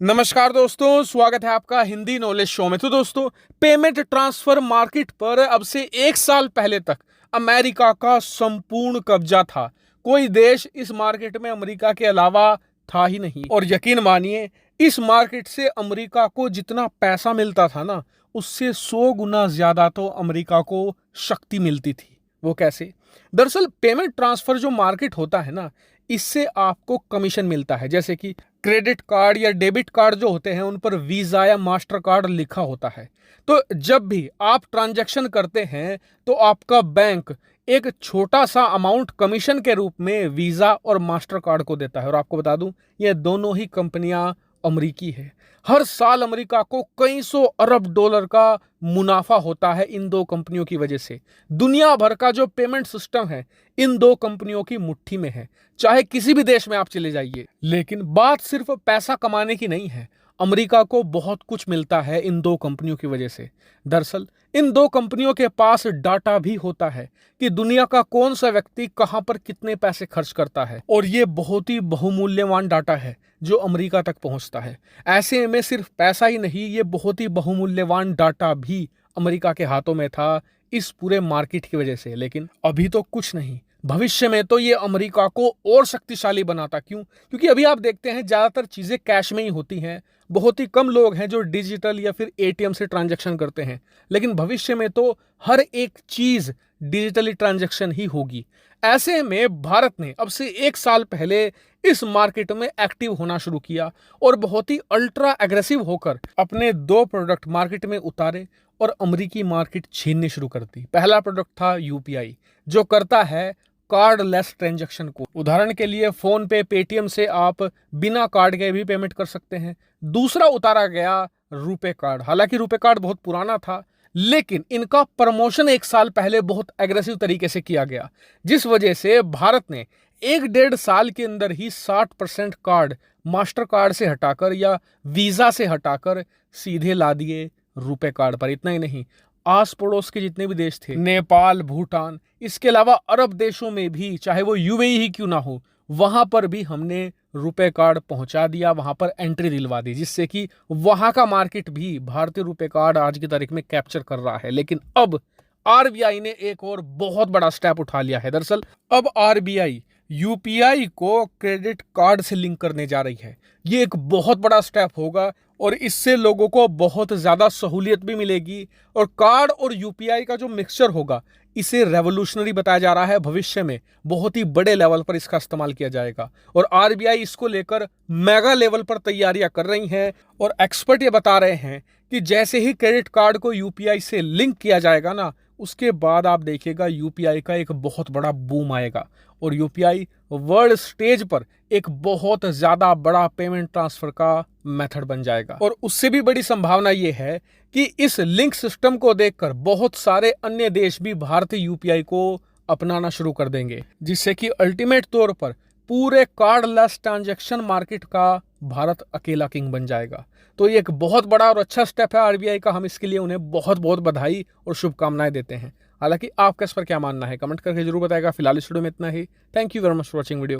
नमस्कार दोस्तों, स्वागत है आपका हिंदी नॉलेज शो में। तो दोस्तों, पेमेंट ट्रांसफर मार्केट पर अब से एक साल पहले तक अमेरिका का संपूर्ण कब्जा था। कोई देश इस मार्केट में अमेरिका के अलावा था ही नहीं। और यकीन मानिए, इस मार्केट से अमेरिका को जितना पैसा मिलता था ना, उससे 100 गुना ज्यादा तो अमेरिका को शक्ति मिलती थी। वो कैसे? दरअसल पेमेंट ट्रांसफर जो मार्केट होता है ना, इससे आपको कमीशन मिलता है। जैसे कि क्रेडिट कार्ड या डेबिट कार्ड जो होते हैं, उन पर वीजा या मास्टर कार्ड लिखा होता है। तो जब भी आप ट्रांजैक्शन करते हैं तो आपका बैंक एक छोटा सा अमाउंट कमीशन के रूप में वीजा और मास्टर कार्ड को देता है। और आपको बता दूं, ये दोनों ही कंपनियां अमरीकी है। हर साल अमेरिका को कई सौ अरब डॉलर का मुनाफा होता है इन दो कंपनियों की वजह से। दुनिया भर का जो पेमेंट सिस्टम है, इन दो कंपनियों की मुट्ठी में है। चाहे किसी भी देश में आप चले जाइए। लेकिन बात सिर्फ पैसा कमाने की नहीं है, अमेरिका को बहुत कुछ मिलता है इन दो कंपनियों की वजह से। दरअसल इन दो कंपनियों के पास डाटा भी होता है कि दुनिया का कौन सा व्यक्ति कहां पर कितने पैसे खर्च करता है। और ये बहुत ही बहुमूल्यवान डाटा है जो अमेरिका तक पहुंचता है। ऐसे में सिर्फ पैसा ही नहीं, ये बहुत ही बहुमूल्यवान डाटा भी अमेरिका के हाथों में था इस पूरे मार्केट की वजह से। लेकिन अभी तो कुछ नहीं, भविष्य में तो ये अमेरिका को और शक्तिशाली बनाता। क्यों? क्योंकि अभी आप देखते हैं ज्यादातर चीजें कैश में ही होती हैं। बहुत ही कम लोग हैं जो डिजिटल या फिर एटीएम से ट्रांजैक्शन करते हैं। लेकिन भविष्य में तो हर एक चीज डिजिटली ट्रांजैक्शन ही होगी। ऐसे में भारत ने अब से एक साल पहले इस मार्केट में एक्टिव होना शुरू किया और बहुत ही अल्ट्रा एग्रेसिव होकर अपने दो प्रोडक्ट मार्केट में उतारे और अमेरिकी मार्केट छीननी शुरू कर दी। पहला प्रोडक्ट था यूपीआई, जो करता है कार्डलेस ट्रांजैक्शन को। उदाहरण के लिए फोन पे, पेटीएम से आप बिना कार्ड के भी पेमेंट कर सकते हैं। दूसरा उतारा गया रुपे कार्ड। हालांकि रुपे कार्ड बहुत पुराना था, लेकिन इनका प्रमोशन एक साल पहले बहुत एग्रेसिव तरीके से किया गया, जिस वजह से भारत ने 1-1.5 साल के अंदर ही 60% कार्ड मास्टर कार्ड से हटाकर या वीजा से हटाकर सीधे ला दिए रुपे कार्ड पर। इतना ही नहीं, आस पड़ोस के जितने भी देश थे, नेपाल, भूटान, इसके अलावा अरब देशों में भी, चाहे वो यूएई ही क्यों ना हो, वहां पर भी हमने रुपए कार्ड पहुंचा दिया, वहां पर एंट्री दिलवा दी, जिससे कि वहां का मार्केट भी भारतीय रुपए कार्ड आज की तारीख में कैप्चर कर रहा है। लेकिन अब आरबीआई ने एक और बहुत बड़ा स्टेप उठा लिया है। दरअसल अब आरबीआई यूपीआई को क्रेडिट कार्ड से लिंक करने जा रही है। ये एक बहुत बड़ा स्टेप होगा और इससे लोगों को बहुत ज्यादा सहूलियत भी मिलेगी। और कार्ड और यूपीआई का जो मिक्सचर होगा, इसे रेवोल्यूशनरी बताया जा रहा है। भविष्य में बहुत ही बड़े लेवल पर इसका इस्तेमाल किया जाएगा और आरबीआई इसको लेकर मेगा लेवल पर तैयारियां कर रही हैं। और एक्सपर्ट ये बता रहे हैं कि जैसे ही क्रेडिट कार्ड को यूपीआई से लिंक किया जाएगा ना, उसके बाद आप देखिएगा यूपीआई का एक बहुत बड़ा बूम आएगा और यूपीआई वर्ल्ड स्टेज पर एक बहुत ज्यादा बड़ा पेमेंट ट्रांसफर का मेथड बन जाएगा। और उससे भी बड़ी संभावना यह है कि इस लिंक सिस्टम को देखकर बहुत सारे अन्य देश भी भारतीय यूपीआई को अपनाना शुरू कर देंगे, जिससे कि अल्टीमेट तौर पर पूरे कार्डलेस ट्रांजैक्शन मार्केट का भारत अकेला किंग बन जाएगा। तो ये एक बहुत बड़ा और अच्छा स्टेप है आरबीआई का। हम इसके लिए उन्हें बहुत बहुत बधाई और शुभकामनाएं देते हैं। हालांकि आपका इस पर क्या मानना है, कमेंट करके जरूर बताएगा। फिलहाल इस वीडियो में इतना ही। Thank you very much for watching video.